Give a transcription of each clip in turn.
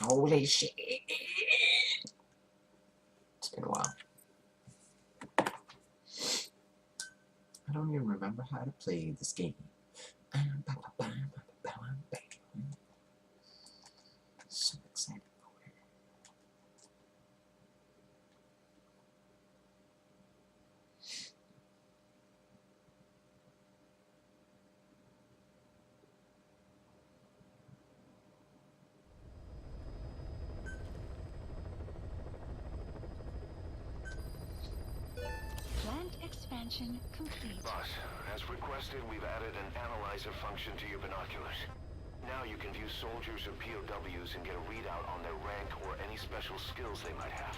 Holy shit. It's been a while. I don't even remember how to play this game. So excited for it. Plant expansion complete. Boss, as requested, we've added an analyzer function to your binoculars. Now you can view soldiers or POWs and get a readout on their rank or any special skills they might have.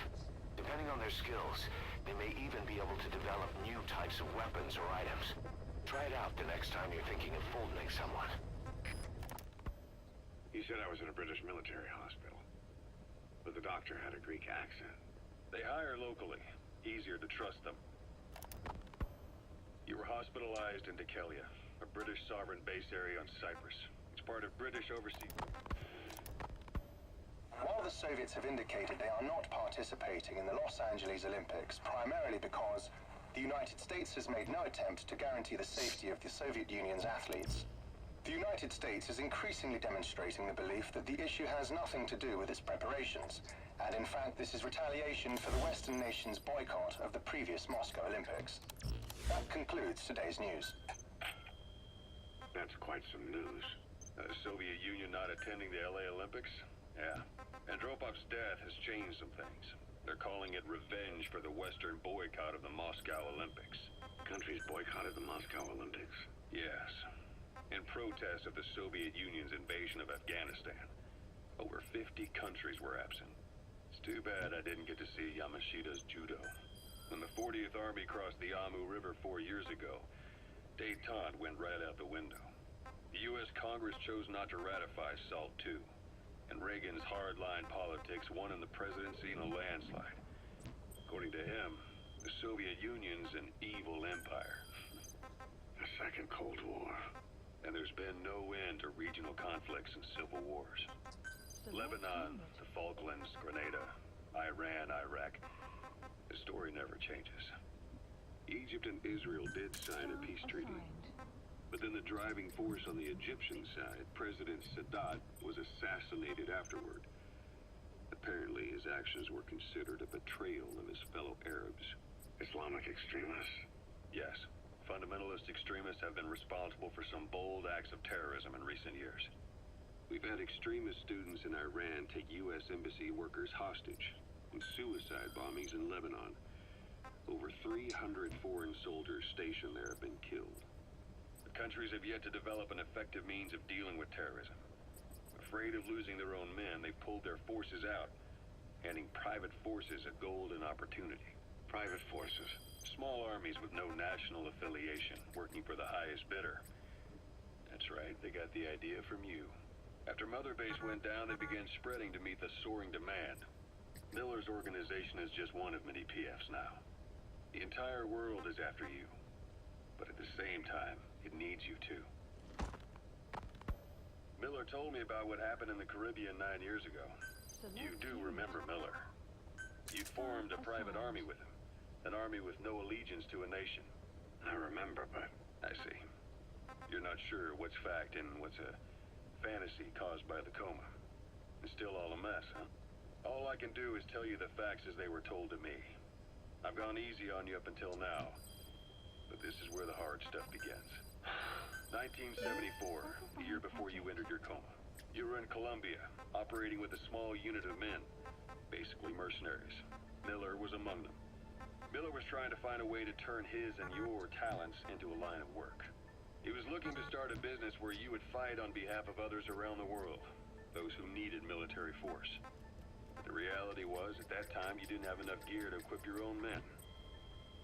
Depending on their skills, they may even be able to develop new types of weapons or items. Try it out the next time you're thinking of folding someone. He said I was in a British military hospital, but the doctor had a Greek accent. They hire locally. Easier to trust them. You were hospitalized in Dekelia, a British sovereign base area on Cyprus. It's part of British overseas. While the Soviets have indicated they are not participating in the Los Angeles Olympics, primarily because the United States has made no attempt to guarantee the safety of the Soviet Union's athletes, the United States is increasingly demonstrating the belief that the issue has nothing to do with its preparations, and in fact this is retaliation for the Western nations' boycott of the previous Moscow Olympics. That concludes today's news. That's quite some news. The Soviet Union not attending the LA Olympics? Yeah. Andropov's death has changed some things. They're calling it revenge for the Western boycott of the Moscow Olympics. Countries boycotted the Moscow Olympics? Yes. In protest of the Soviet Union's invasion of Afghanistan. Over 50 countries were absent. It's too bad I didn't get to see Yamashita's judo. When the 40th Army crossed the Amu River 4 years ago, détente went right out the window. The U.S. Congress chose not to ratify SALT II, and Reagan's hardline politics won in the presidency in a landslide. According to him, the Soviet Union's an evil empire. A second Cold War. And there's been no end to regional conflicts and civil wars. Lebanon, the Falklands, Grenada, Iran, Iraq. The story never changes. Egypt and Israel did sign a peace treaty. But then the driving force on the Egyptian side, President Sadat, was assassinated afterward. Apparently his actions were considered a betrayal of his fellow Arabs. Islamic extremists? Yes. Fundamentalist extremists have been responsible for some bold acts of terrorism in recent years. We've had extremist students in Iran take U.S. embassy workers hostage, and suicide bombings in Lebanon. Over 300 foreign soldiers stationed there have been killed. The countries have yet to develop an effective means of dealing with terrorism. Afraid of losing their own men, they've pulled their forces out, handing private forces a golden opportunity. Private forces? Small armies with no national affiliation, working for the highest bidder. That's right, they got the idea from you. After Mother Base went down, they began spreading to meet the soaring demand. Miller's organization is just one of many PFs now. The entire world is after you. But at the same time, it needs you too. Miller told me about what happened in the Caribbean 9 years ago. You do remember Miller. You formed a private army with him. An army with no allegiance to a nation. I remember, but... I see. You're not sure what's fact and what's a fantasy caused by the coma. It's still all a mess, huh? All I can do is tell you the facts as they were told to me. I've gone easy on you up until now. But this is where the hard stuff begins. 1974, the year before you entered your coma. You were in Colombia, operating with a small unit of men. Basically mercenaries. Miller was among them. Miller was trying to find a way to turn his and your talents into a line of work. He was looking to start a business where you would fight on behalf of others around the world, those who needed military force. But the reality was, at that time, you didn't have enough gear to equip your own men.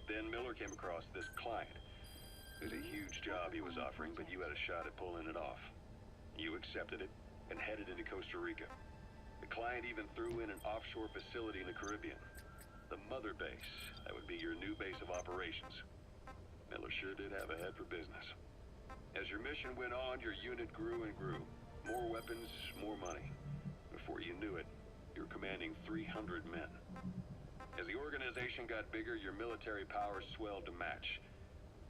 Then Miller came across this client. It was a huge job he was offering, but you had a shot at pulling it off. You accepted it and headed into Costa Rica. The client even threw in an offshore facility in the Caribbean. The Mother Base, that would be your new base of operations. Miller sure did have a head for business. As your mission went on, your unit grew and grew. More weapons, more money. Before you knew it, you're commanding 300 men. As the organization got bigger, your military powers swelled to match.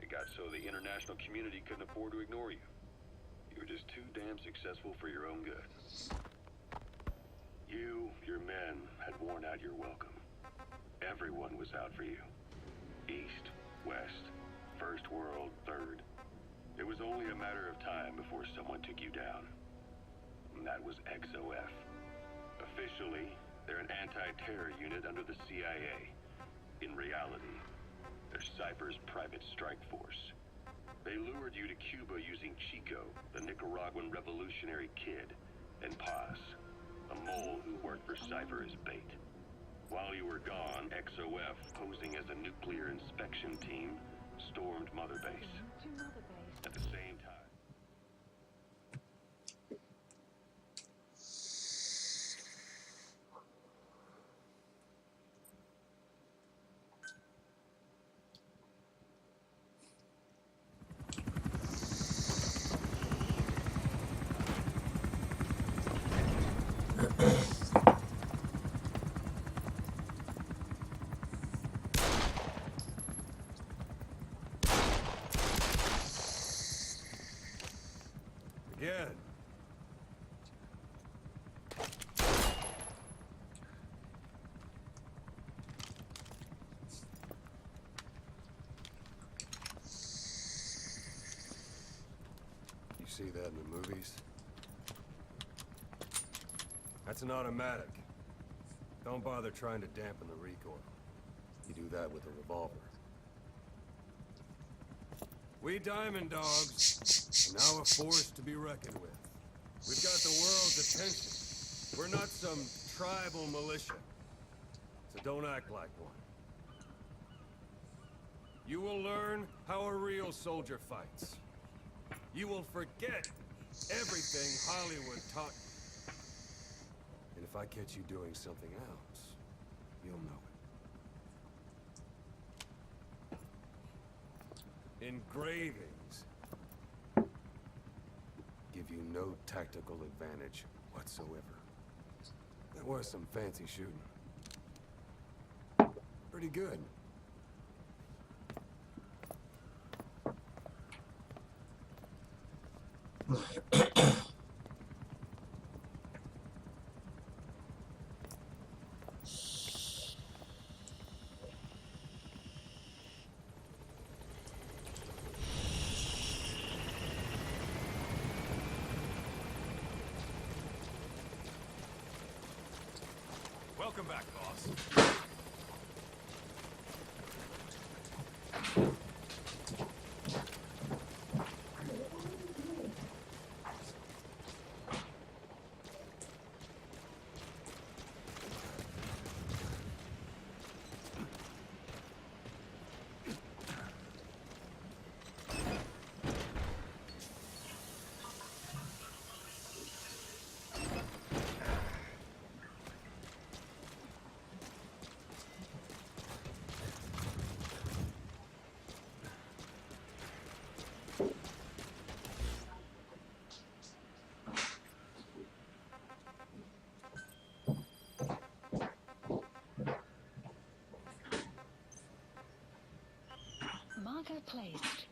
It got so the international community couldn't afford to ignore you. You were just too damn successful for your own good. You, your men, had worn out your welcome. Everyone was out for you. East, West, First World, Third. It was only a matter of time before someone took you down. And that was XOF. Officially, they're an anti-terror unit under the CIA. In reality, they're Cypher's private strike force. They lured you to Cuba using Chico, the Nicaraguan revolutionary kid, and Paz, a mole who worked for Cypher as bait. While you were gone, XOF, posing as a nuclear inspection team, stormed Mother Base. At the same time, again. You see that in the movies? That's an automatic. Don't bother trying to dampen the recoil. You do that with a revolver. We Diamond Dogs are now a force to be reckoned with. We've got the world's attention. We're not some tribal militia. So don't act like one. You will learn how a real soldier fights. You will forget everything Hollywood taught you. And if I catch you doing something else, you'll know it. Engravings give you no tactical advantage whatsoever. That was some fancy shooting. Pretty good. Welcome back, boss. Marker placed.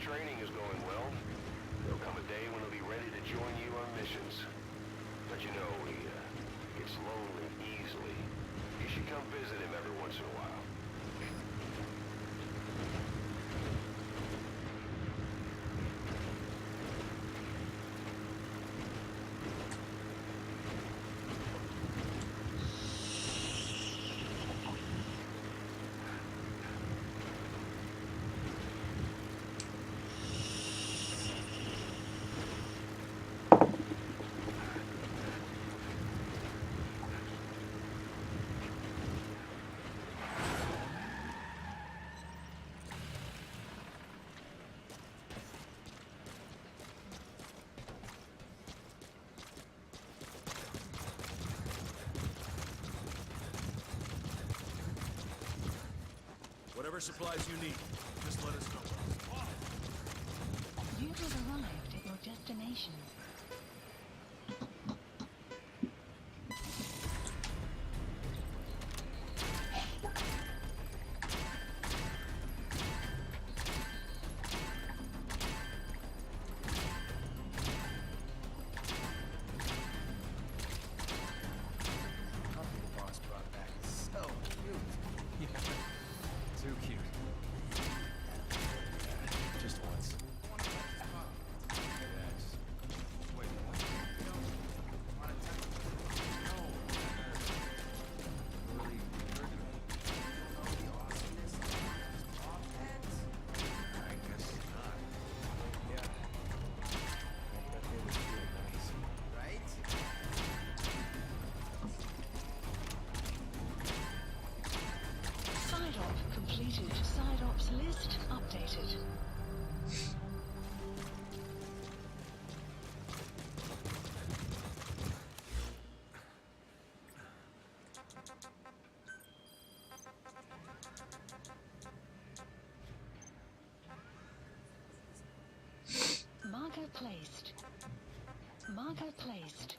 Training is going well. There'll come a day when he'll be ready to join you on missions. But you know, he gets lonely easily. You should come visit him every once in a while. Whatever supplies you need, just let us know. You have arrived at your destination. Too cute. Just once. Yes. Wait, what? No. Really hurting me. I guess not. Yeah. That thing was real nice. Right? Side op completed. Side ops list updated. Marker placed. Marker placed.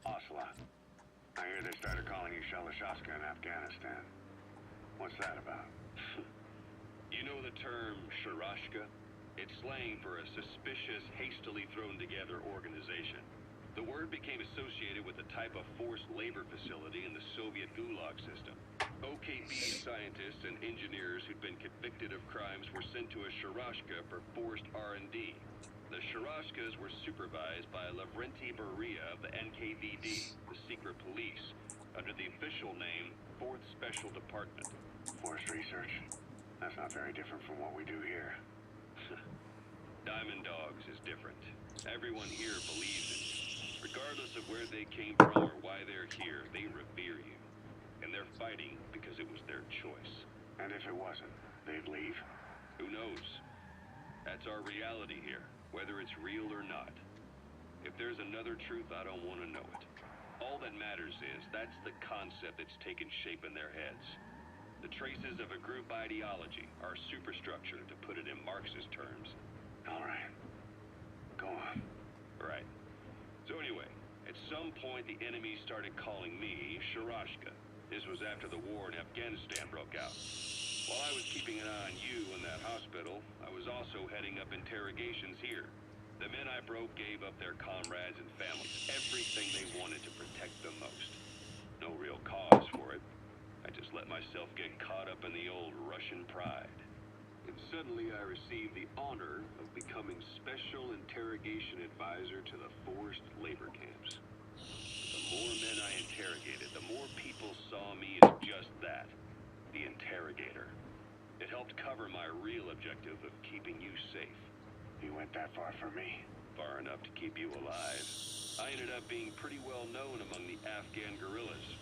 Ocelot. I hear they started calling you Shalashaska in Afghanistan. What's that about? You know the term Sharashka? It's slang for a suspicious, hastily thrown together organization. The word became associated with a type of forced labor facility in the Soviet Gulag system. OKB scientists and engineers who'd been convicted of crimes were sent to a Sharashka for forced R&D. The Sharashkas were supervised by Lavrenti Beria of the NKVD, the secret police, under the official name 4th Special Department. Forced research? That's not very different from what we do here. Diamond Dogs is different. Everyone here believes in you. Regardless of where they came from or why they're here, they revere you. And they're fighting because it was their choice. And if it wasn't, they'd leave. Who knows? That's our reality here, whether it's real or not. If there's another truth, I don't want to know it. All that matters is that's the concept that's taken shape in their heads. The traces of a group ideology, our superstructure, to put it in Marxist terms. All right. Go on. Right. So anyway, at some point the enemy started calling me Sharashka. This was after the war in Afghanistan broke out. While I was keeping an eye on you in that hospital, I was also heading up interrogations here. The men I broke gave up their comrades and families, everything they wanted to protect the most. No real cause for it. I just let myself get caught up in the old Russian pride. And suddenly I received the honor of becoming Special Interrogation Advisor to the forced labor camps. The more men I interrogated, the more people saw me as just that, the interrogator. It helped cover my real objective of keeping you safe. You went that far for me. Far enough to keep you alive. I ended up being pretty well known among the Afghan guerrillas.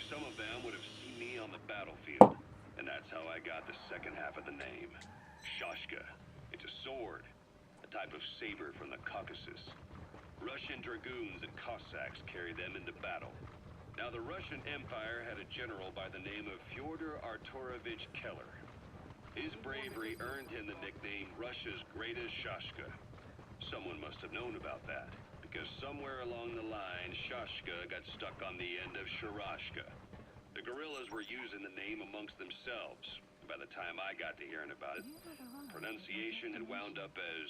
Some of them would have seen me on the battlefield, and that's how I got the second half of the name. Shashka. It's a sword, a type of saber from the Caucasus. Russian dragoons and Cossacks carry them into battle. Now, the Russian Empire had a general by the name of Fyodor Arturovich Keller. His bravery earned him the nickname Russia's Greatest Shashka. Someone must have known about that, because somewhere along the line, Shashka got stuck on the end of Sharashka. The guerrillas were using the name amongst themselves. By the time I got to hearing about it, pronunciation had wound up as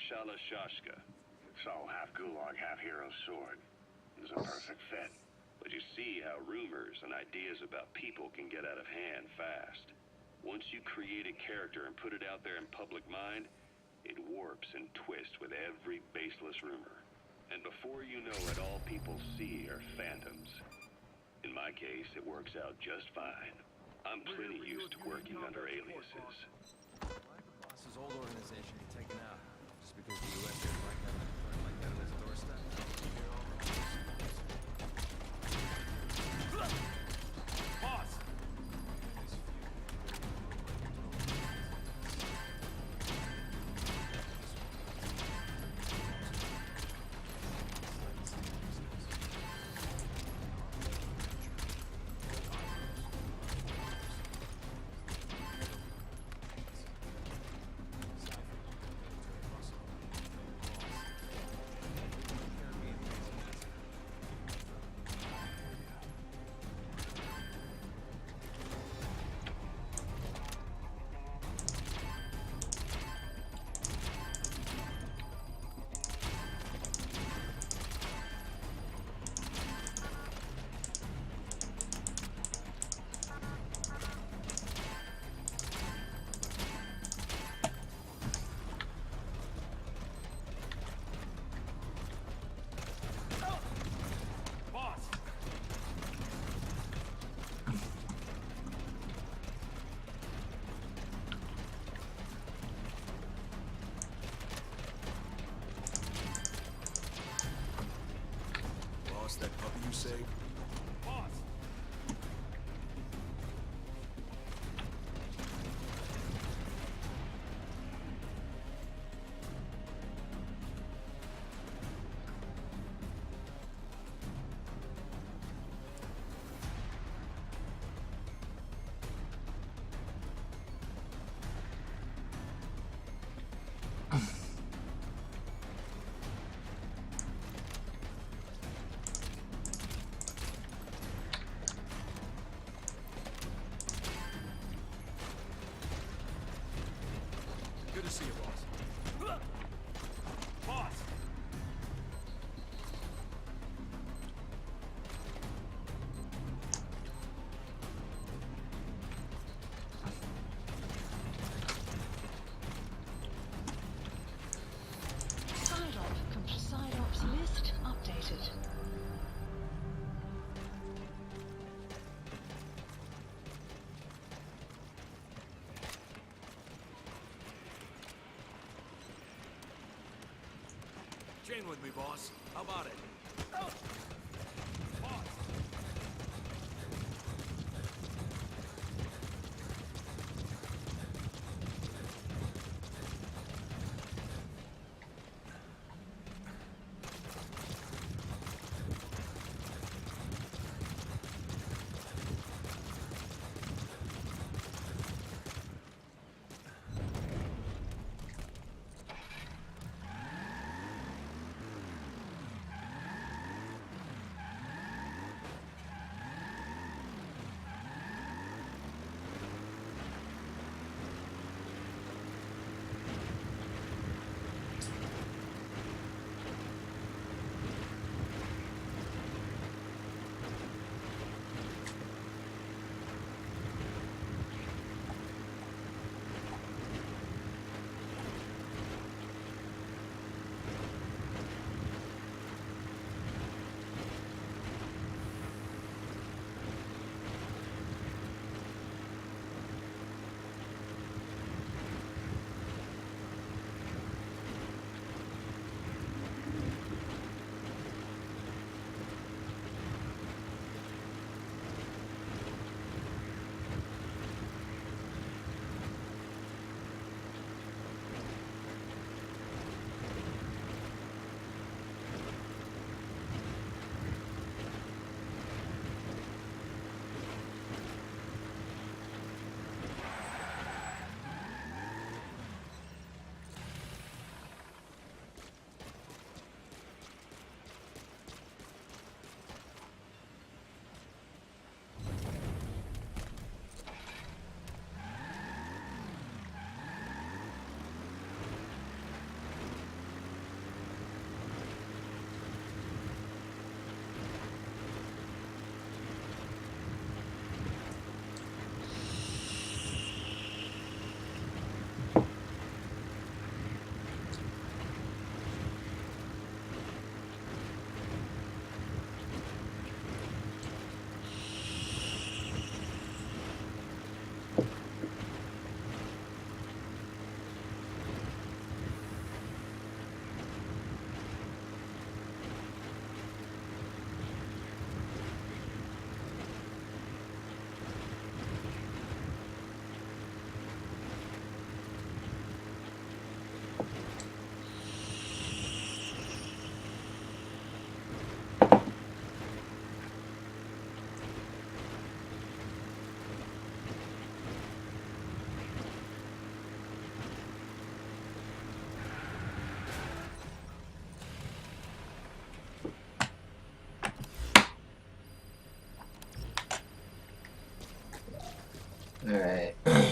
Shalashashka. So, half Gulag, half hero sword. It was a perfect fit. But you see how rumors and ideas about people can get out of hand fast. Once you create a character and put it out there in public mind, it warps and twists with every baseless rumor. And before you know it, all people see are phantoms. In my case, it works out just fine. I'm plenty used to working under aliases. Boss's old organization get taken out just because the U.S. didn't like that on his doorstep. Boss! That puppy you saved? Boss! Good to see you, boss. Boss! Side ops list updated. Chain with me, boss. How about it? Boss! Alright. I'm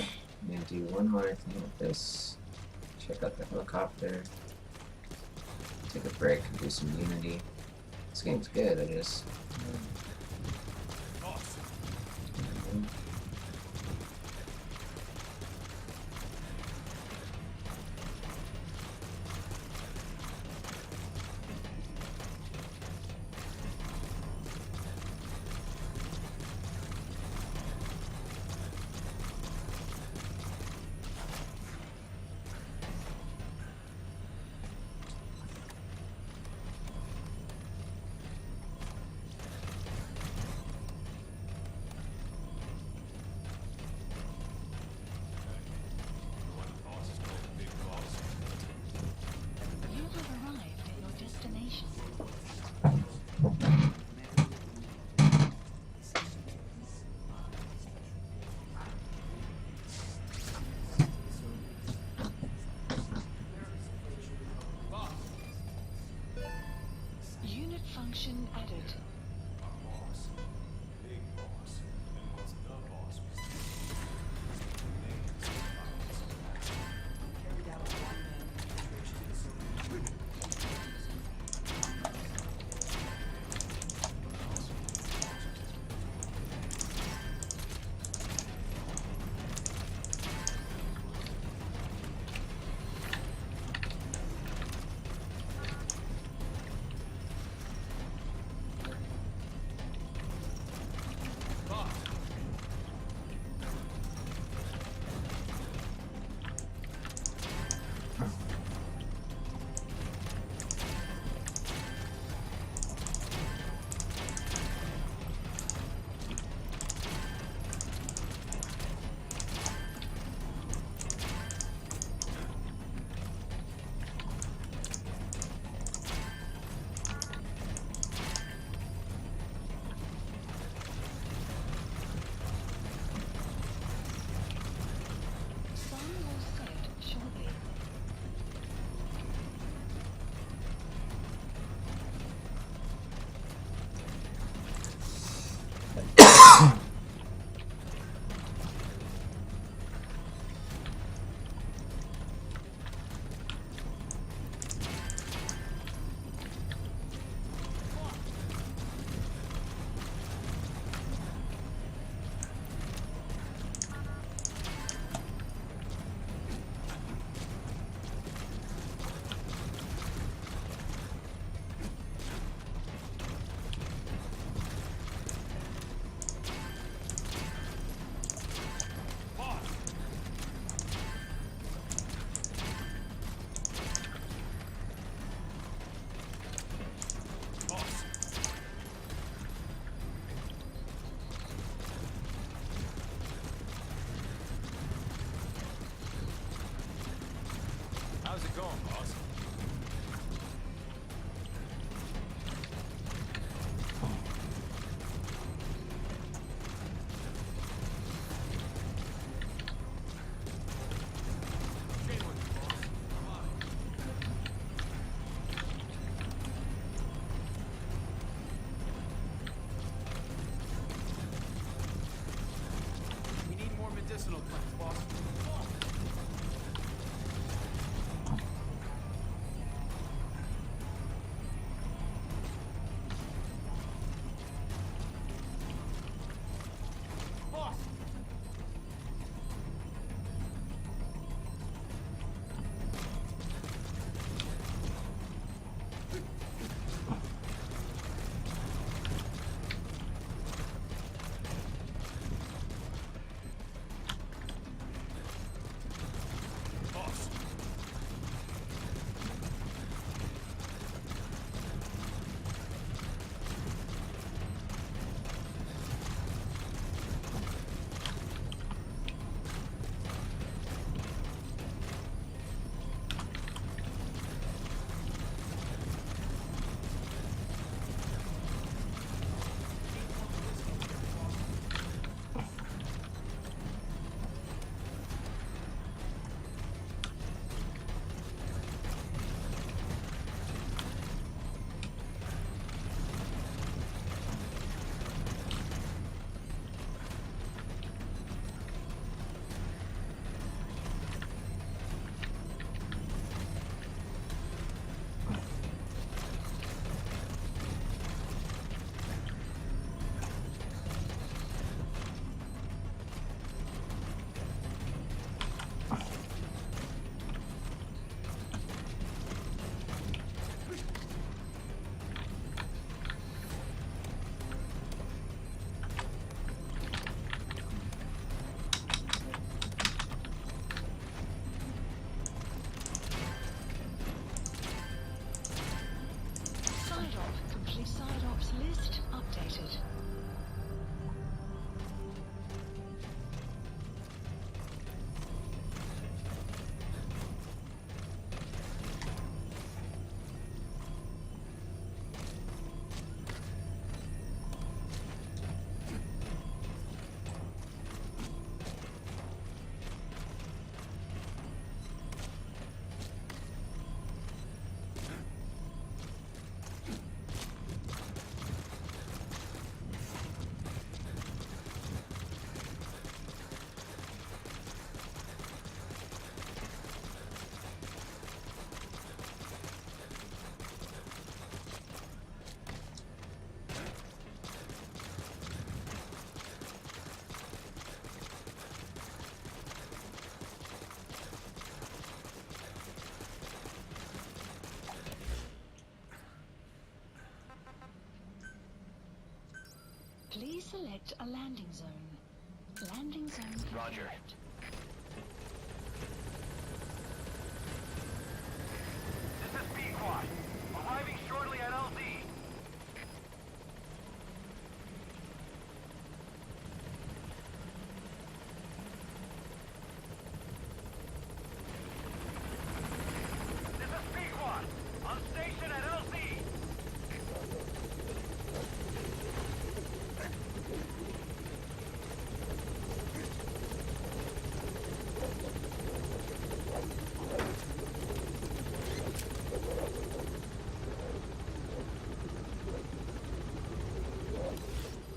gonna do one more thing with this. Check out the helicopter. Take a break and do some Unity. This game's good, I just... You have arrived at your destination. Unit function added. Sun will set shortly. How's it going, boss? We need more medicinal plants, boss. Boss! Please select a landing zone. Landing zone Roger. confirmed. This is B-Quad. Arriving shortly at LZ. This is B-Quad. On station at LZ.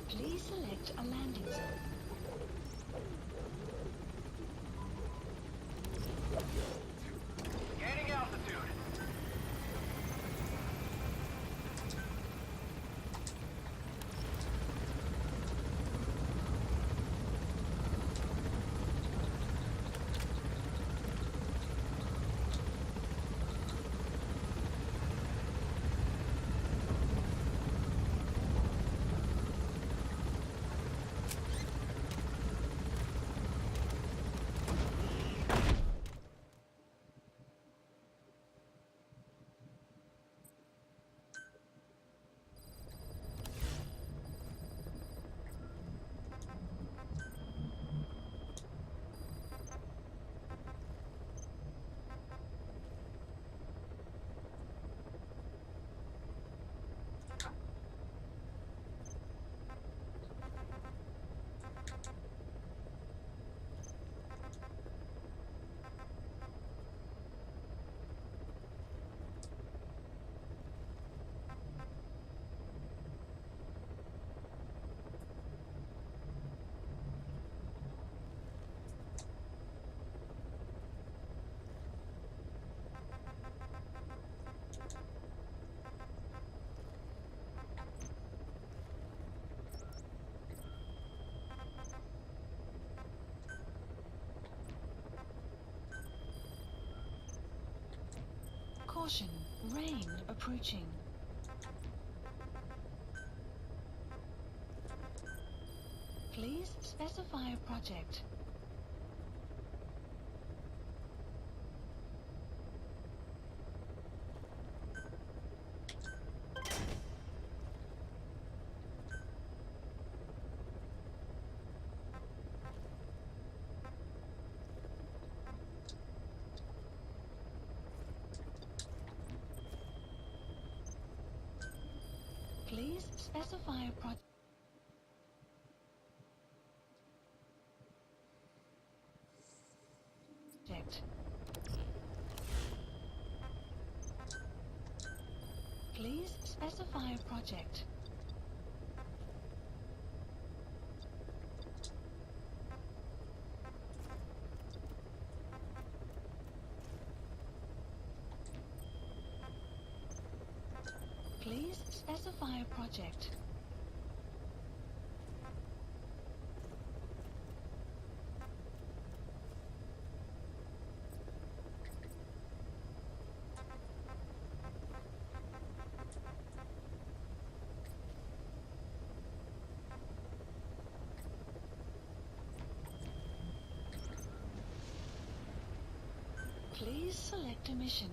Please select a landing zone. Gaining altitude. Caution, rain approaching. Please specify a project. Please specify a project. Please specify a project. Please specify a project. Please select a mission.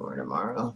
more tomorrow.